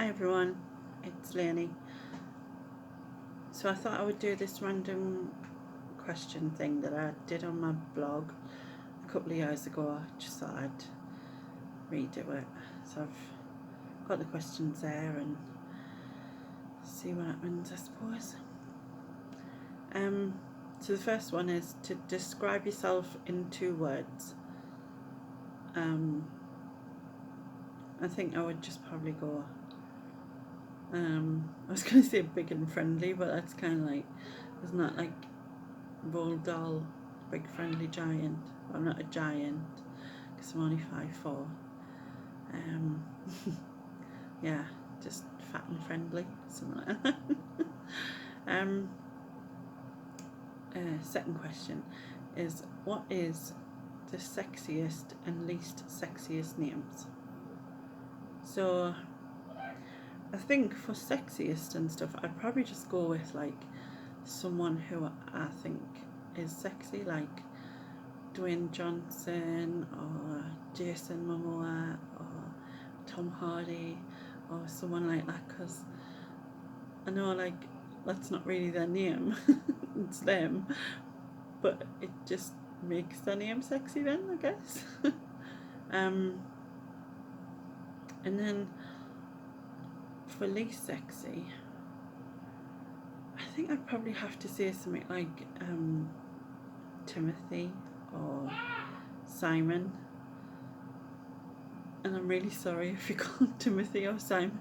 Hi everyone, it's Lenny. So I thought I would do this random question thing that I did on my blog a couple of years ago. I just thought I'd redo it. So I've got the questions there and see what happens, I suppose. So the first one is to describe yourself in 2 words. I think I would just probably go I was going to say big and friendly, but that's kind of like, isn't that like Roald Dahl, big friendly giant? I'm not a giant because I'm only 5'4". Yeah, just fat and friendly, something like that. Second question is, what is the sexiest and least sexiest names? So I think for sexiest and stuff, I'd probably just go with like someone who I think is sexy, like Dwayne Johnson or Jason Momoa or Tom Hardy or someone like that, because I know like that's not really their name, it's them, but it just makes their name sexy then, I guess. And then for least sexy, I think I'd probably have to say something like Timothy or Simon. And I'm really sorry if you call Timothy or Simon.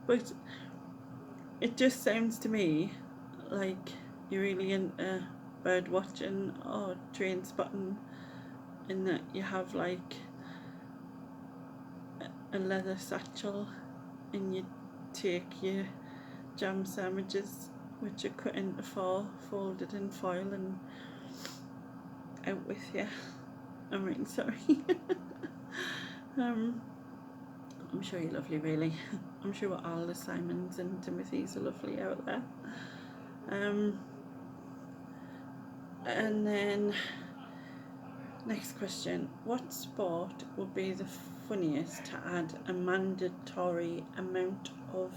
But it just sounds to me like you're really into bird watching or train spotting, in that you have like a leather satchel and you take your jam sandwiches, which are cut into 4, folded in foil, and out with you. I'm really sorry. I'm sure you're lovely, really. I'm sure all the Simons and Timothys are lovely out there. And then next question, what sport would be the funniest to add a mandatory amount of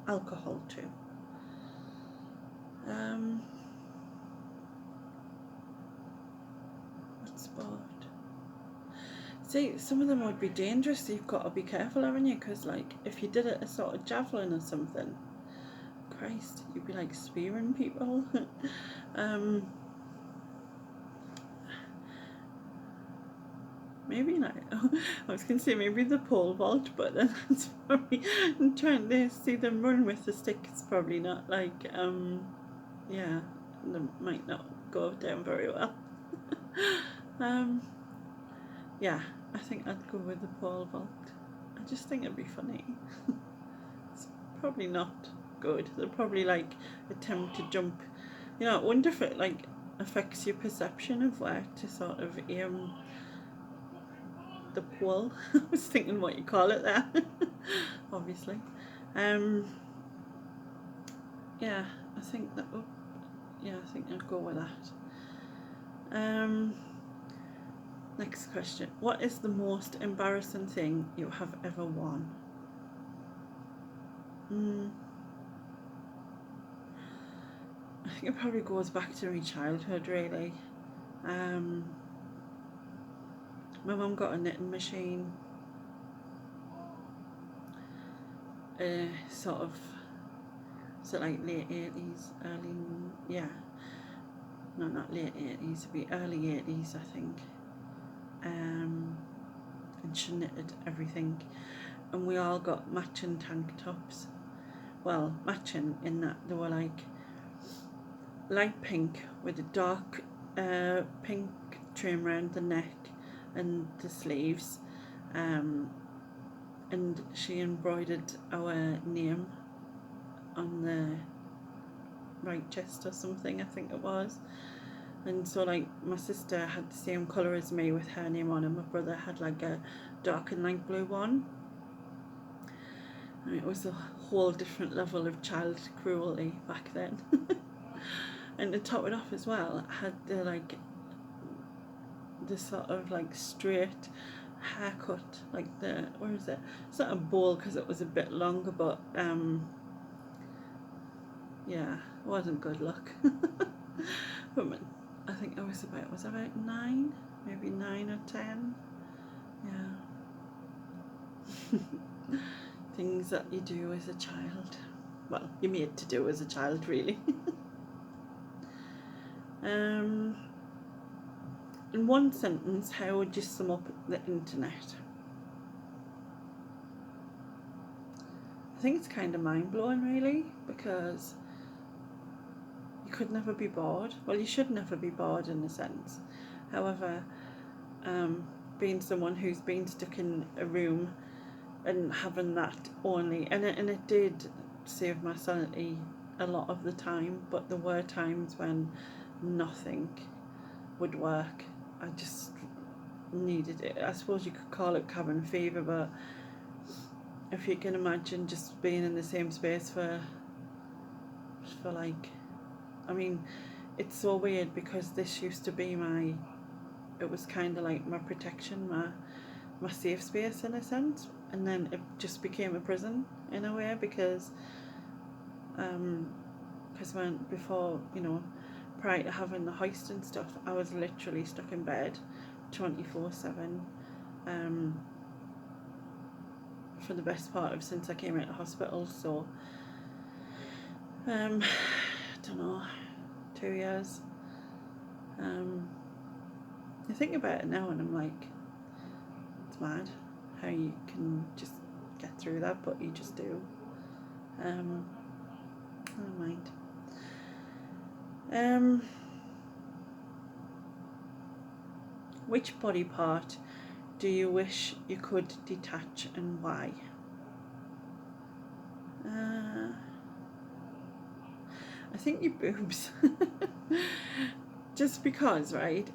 alcohol to? What sport? See, some of them would be dangerous, so you've got to be careful, haven't you? Because like, if you did it a sort of javelin or something, Christ, you'd be like spearing people. Maybe like, I was going to say maybe the pole vault, but then that's probably, trying to see them run with the stick, it's probably not like, yeah, they might not go down very well. Yeah, I think I'd go with the pole vault. I just think it'd be funny. It's probably not good. They'll probably like attempt to jump. You know, I wonder if it like affects your perception of where to sort of aim the pole. I was thinking what you call it there. Obviously. Yeah, I think that. Yeah, I think I'd go with that. Next question. What is the most embarrassing thing you have ever worn? I think it probably goes back to my childhood, really. My mum got a knitting machine, sort of, so like late 80s, early, yeah, no, not late 80s, it'd be early 80s, I think. And she knitted everything, and we all got matching tank tops. Well, matching in that they were like light pink with a dark pink trim around the neck and the sleeves, and she embroidered our name on the right chest or something, I think it was. And so like my sister had the same colour as me with her name on, and my brother had like a dark and light blue one. And it was a whole different level of child cruelty back then. And to top it off as well, I had the like the sort of like straight haircut, like where is it? It's not a bowl because it was a bit longer, but yeah, it wasn't good luck. But I think was about 9, maybe 9 or 10. Yeah. Things that you do as a child. Well, you're made to do as a child, really. In one sentence, how would you sum up the internet? I think it's kind of mind-blowing, really, because you could never be bored. Well, you should never be bored in a sense. However, being someone who's been stuck in a room and having that only, and it did save my sanity a lot of the time, but there were times when nothing would work. I just needed it. I suppose you could call it cabin fever, but if you can imagine just being in the same space for like, I mean, it's so weird because this used to be it was kind of like my protection, my safe space in a sense, and then it just became a prison in a way because when before, prior to having the hoist and stuff, I was literally stuck in bed 24/7 for the best part of since I came out of hospital. So I don't know, 2 years. I think about it now and I'm like, it's mad how you can just get through that, but you just do. Never mind. Which body part do you wish you could detach and why? I think your boobs. Just because, right?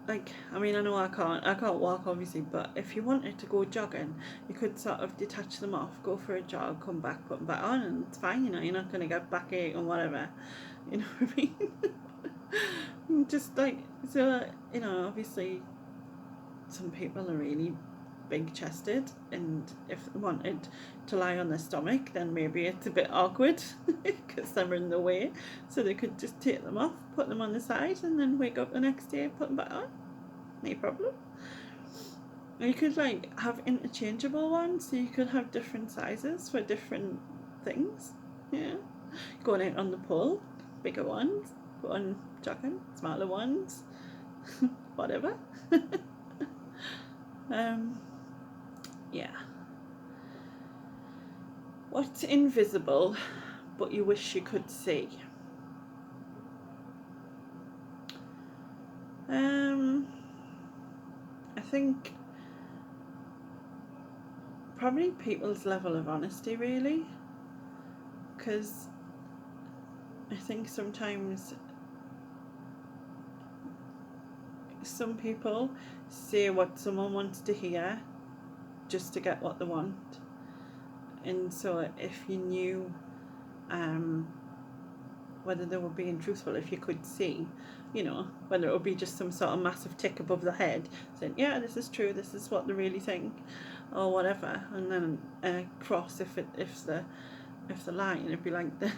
Like, I mean, I know I can't walk obviously, but if you wanted to go jogging, you could sort of detach them off, go for a jog, come back, put them back on, and it's fine, you're not going to get backache and whatever, you know what I mean? Just like, so, obviously some people are really big chested, and if they wanted to lie on their stomach, then maybe it's a bit awkward because they're in the way, so they could just take them off, put them on the side, and then wake up the next day, put them back on, no problem. You could like have interchangeable ones, so you could have different sizes for different things. Yeah, going out on the pole, bigger ones, going jogging, smaller ones, whatever. Yeah. What's invisible but you wish you could see? I think probably people's level of honesty, really, because I think sometimes some people say what someone wants to hear just to get what they want, and so if you knew whether they were being truthful, if you could see, whether it would be just some sort of massive tick above the head saying, yeah, this is true, this is what they really think, or whatever, and then cross if the lie, and it'd be like the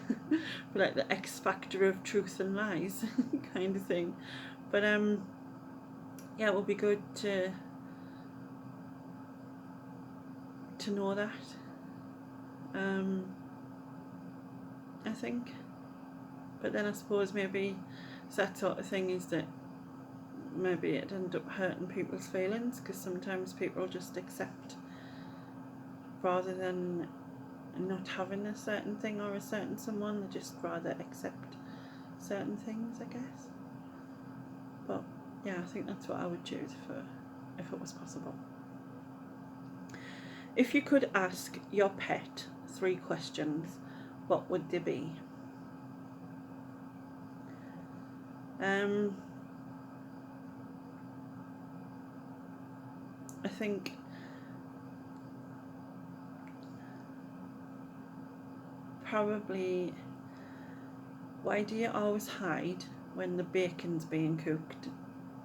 X factor of truth and lies kind of thing. But yeah, it would be good to know that. I think. But then I suppose maybe that sort of thing is that maybe it end up hurting people's feelings, because sometimes people just accept rather than not having a certain thing or a certain someone, they just rather accept certain things, I guess. But yeah, I think that's what I would choose if it was possible. If you could ask your pet 3 questions, what would they be? I think probably, why do you always hide when the bacon's being cooked?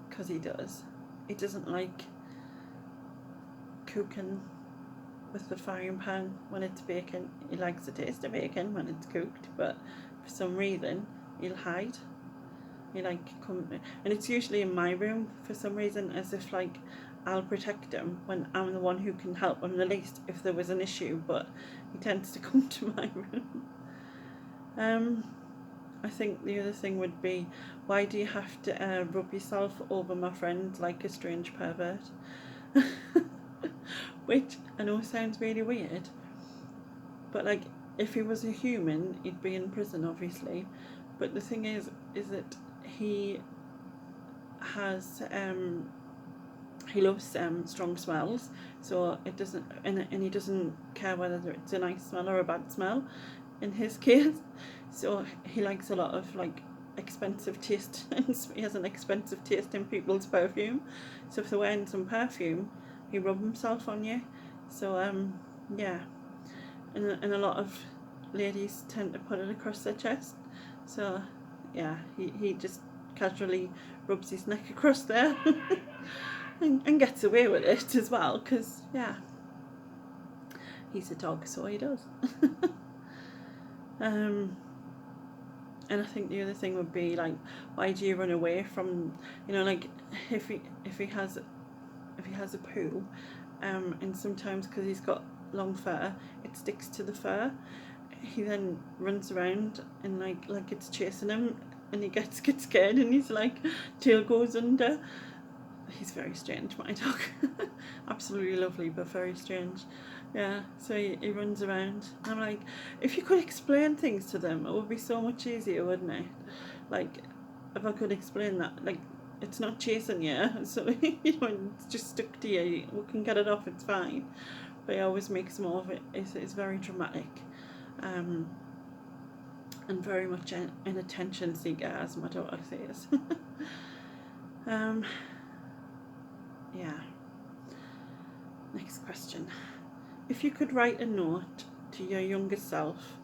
Because he does. he doesn't like cooking with the frying pan when it's baking. He likes the taste of bacon when it's cooked, but for some reason he'll hide. He like come, and it's usually in my room for some reason, as if like I'll protect him when I'm the one who can help him the least if there was an issue. But he tends to come to my room. I think the other thing would be, why do you have to rub yourself over my friend like a strange pervert? Which I know sounds really weird, but like if he was a human, he'd be in prison, obviously. But the thing is that he has he loves strong smells, so it doesn't, and he doesn't care whether it's a nice smell or a bad smell in his case. So he likes a lot of like expensive taste, and he has an expensive taste in people's perfume. So if they're wearing some perfume, he rub himself on you. So yeah, and a lot of ladies tend to put it across their chest. So yeah, he just casually rubs his neck across there and gets away with it as well, because yeah, he's a dog, so he does. And I think the other thing would be like, why do you run away from, you know, like if he has a poo, and sometimes because he's got long fur, it sticks to the fur. He then runs around and like it's chasing him, and he gets scared, and his like tail goes under. He's very strange, my dog. Absolutely lovely, but very strange. Yeah, so he runs around. I'm like, if you could explain things to them, it would be so much easier, wouldn't it? Like, if I could explain that, like, it's not chasing you, so you know, it's just stuck to you. We can get it off, it's fine. But he always makes more of it. It's very dramatic, and very much an attention seeker, as my daughter says. Yeah. Next question. If you could write a note to your younger self,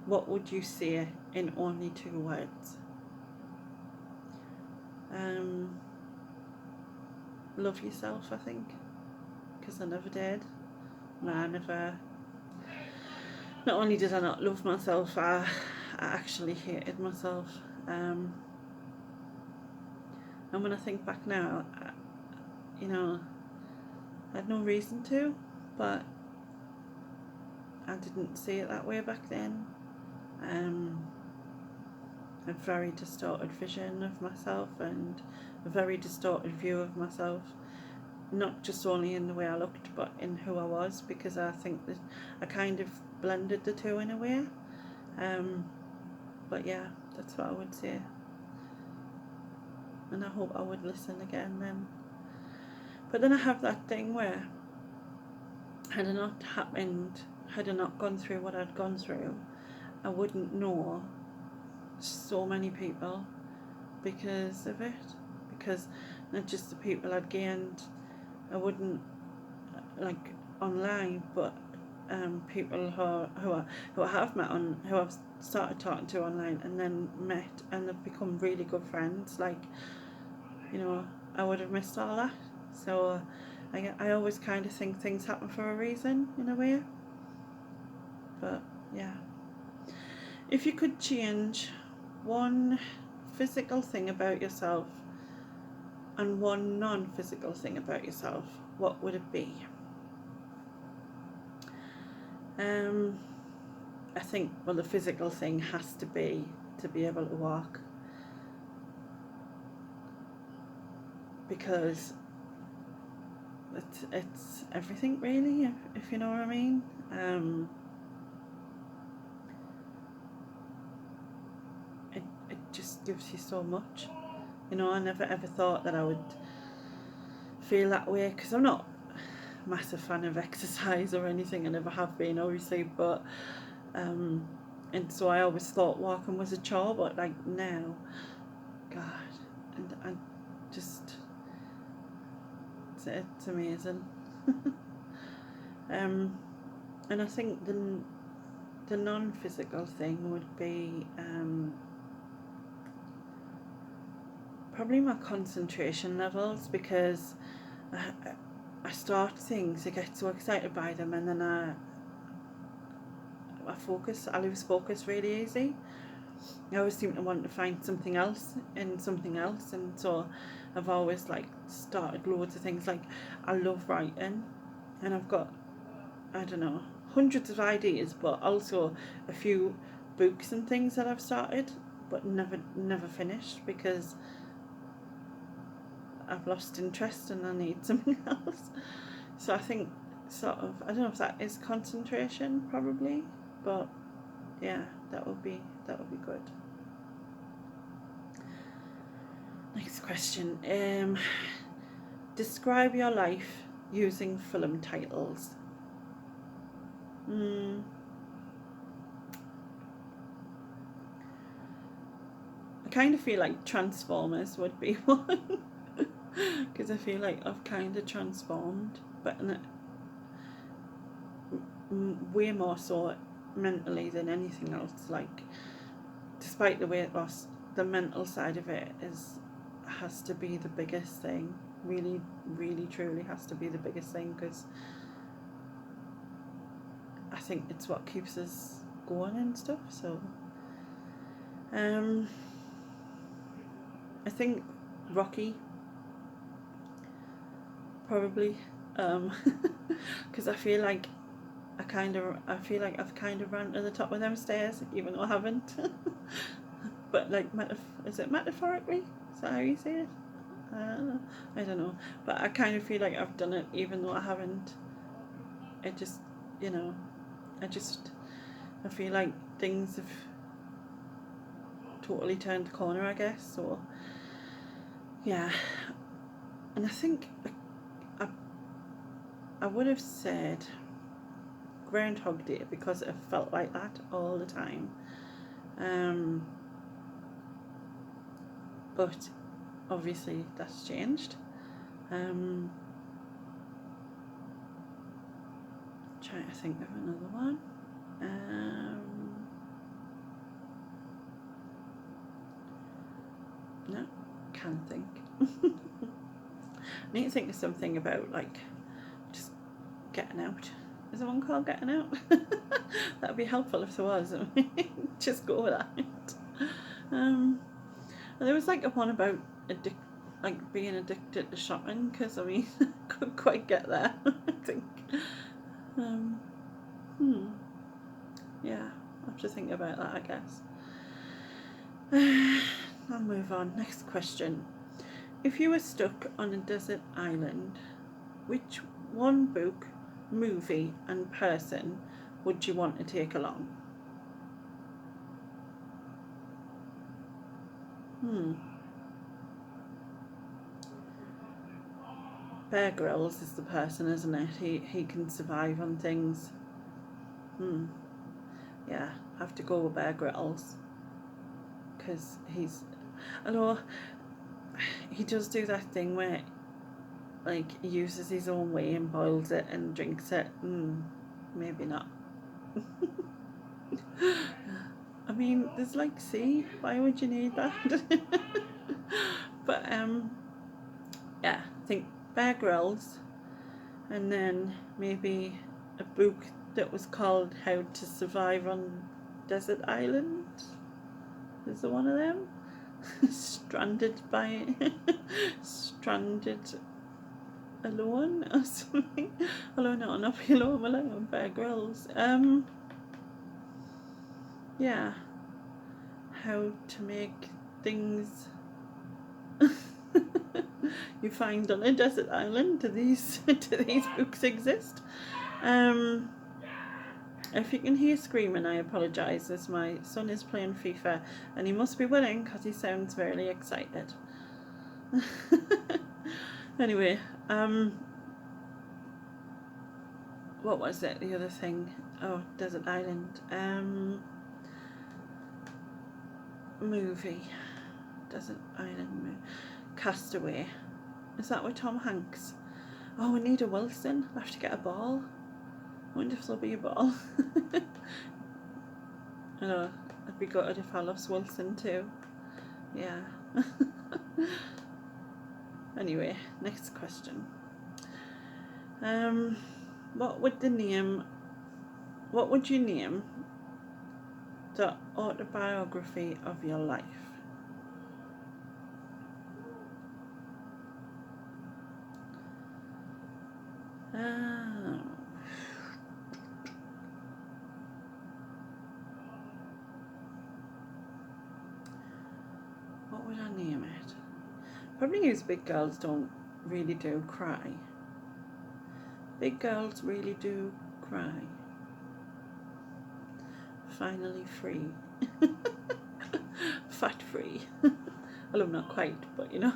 what would you say in only 2 words? Love yourself, I think, because I never did. I never. Not only did I not love myself, I actually hated myself. And when I think back now, you know, I had no reason to, but I didn't see it that way back then. A very distorted vision of myself and a very distorted view of myself, not just only in the way I looked, but in who I was, because I think that I kind of blended the two in a way. But yeah, that's what I would say, and I hope I would listen again then. But then I have that thing where, had it not happened, had I not gone through what I'd gone through, I wouldn't know so many people because of it. Because not just the people I'd gained, I wouldn't, like, online, but people who I have met on, who I've started talking to online and then met, and they've become really good friends. Like, you know, I would have missed all that. So I always kind of think things happen for a reason, in a way. But yeah, if you could change one physical thing about yourself and one non-physical thing about yourself, what would it be? I think, well, the physical thing has to be able to walk, because it's everything, really, if you know what I mean. It just gives you so much. You know, I never ever thought that I would feel that way, because I'm not a massive fan of exercise or anything. I never have been, obviously, but and so I always thought walking was a chore, but like now, God, and I just, it's amazing. And I think the non-physical thing would be probably my concentration levels, because I start things, I get so excited by them, and then I lose focus really easy. I always seem to want to find something else in something else, and so I've always like started loads of things. Like, I love writing, and I've got, I don't know, hundreds of ideas, but also a few books and things that I've started but never finished, because I've lost interest and I need something else. So I think, sort of, I don't know if that is concentration, probably, but yeah, that would be good. Next question. Describe your life using film titles. I kind of feel like Transformers would be one, because I feel like I've kind of transformed, but way more so mentally than anything else. Like, despite the weight loss, the mental side of it has to be the biggest thing. Really, really, truly has to be the biggest thing, because I think it's what keeps us going and stuff. So, I think Rocky, probably, because I feel like I've kind of ran to the top of them stairs, even though I haven't. But like, is it metaphorically? Is that how you say it? I don't know, but I kind of feel like I've done it, even though I haven't. I just, I feel like things have totally turned the corner, I guess. So yeah, and I think I would have said Groundhog Day, because it felt like that all the time. But obviously that's changed. Trying to think of another one. No, can't think. I need to think of something about, like, just getting out. Is there one called Getting Out? That'd be helpful if there was. Just go with that. There was like a one about being addicted to shopping, because I mean, I couldn't quite get there. I think. Yeah, I'll have to think about that, I guess. I'll move on. Next question. If you were stuck on a desert island, which one book, movie, and person would you want to take along? Bear Grylls is the person, isn't it? He can survive on things. Yeah, have to go with Bear Grylls, because although he does do that thing where, like, he uses his own way and boils it and drinks it. Maybe not. I mean, there's like sea. Why would you need that? But yeah, I think Bear Grylls, and then maybe a book that was called How to Survive on Desert Island. Is there one of them? Stranded alone or something. Although not be alone, Bear Grylls. Yeah. How to make things you find on a desert island. Do these books exist? If you can hear screaming, I apologise, as my son is playing FIFA and he must be winning, because he sounds very excited. Anyway, what was it, the other thing? Oh, desert island. Movie. Desert island movie. Castaway. Is that with Tom Hanks? Oh, we need a Wilson. I have to get a ball. I wonder if there'll be a ball. I know, it'd be good if I lost Wilson too. Yeah. Anyway, next question. What would you name the autobiography of your life? What would I name it? Probably because big girls don't really do cry. Big girls really do cry. Finally free. Fat free. Well, I'm not quite, but you know.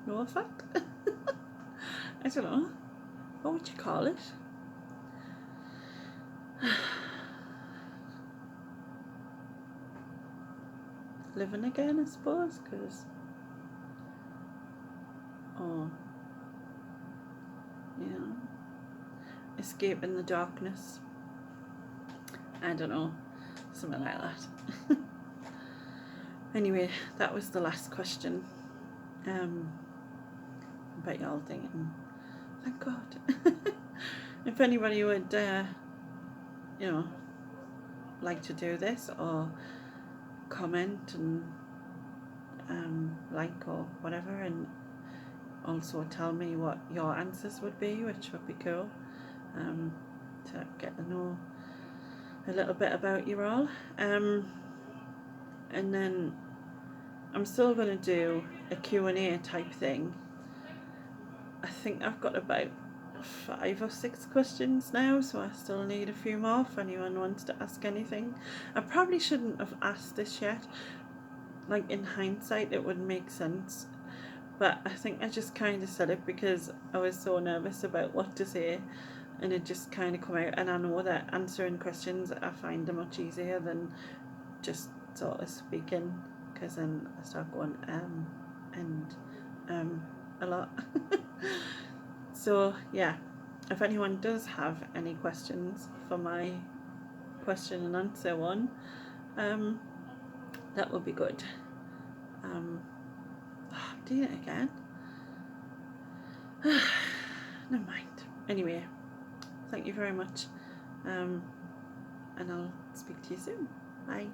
No fat. I don't know. What would you call it? Living again, I suppose, because escaping the darkness. I don't know, something like that. Anyway, that was the last question. I bet you're all thinking, thank God. If anybody would, like to do this or comment and like or whatever, and also tell me what your answers would be, which would be cool, to get to know a little bit about you all. And then I'm still going to do a Q&A type thing. I think I've got about 5 or 6 questions now, so I still need a few more if anyone wants to ask anything. I probably shouldn't have asked this yet. Like, in hindsight it would make sense, but I think I just kind of said it because I was so nervous about what to say, and it just kind of come out. And I know that answering questions I find are much easier than just sort of speaking, because then I start going a lot. So yeah, if anyone does have any questions for my question and answer one, that would be good. I'm doing it again. Never mind. Anyway, thank you very much, and I'll speak to you soon. Bye.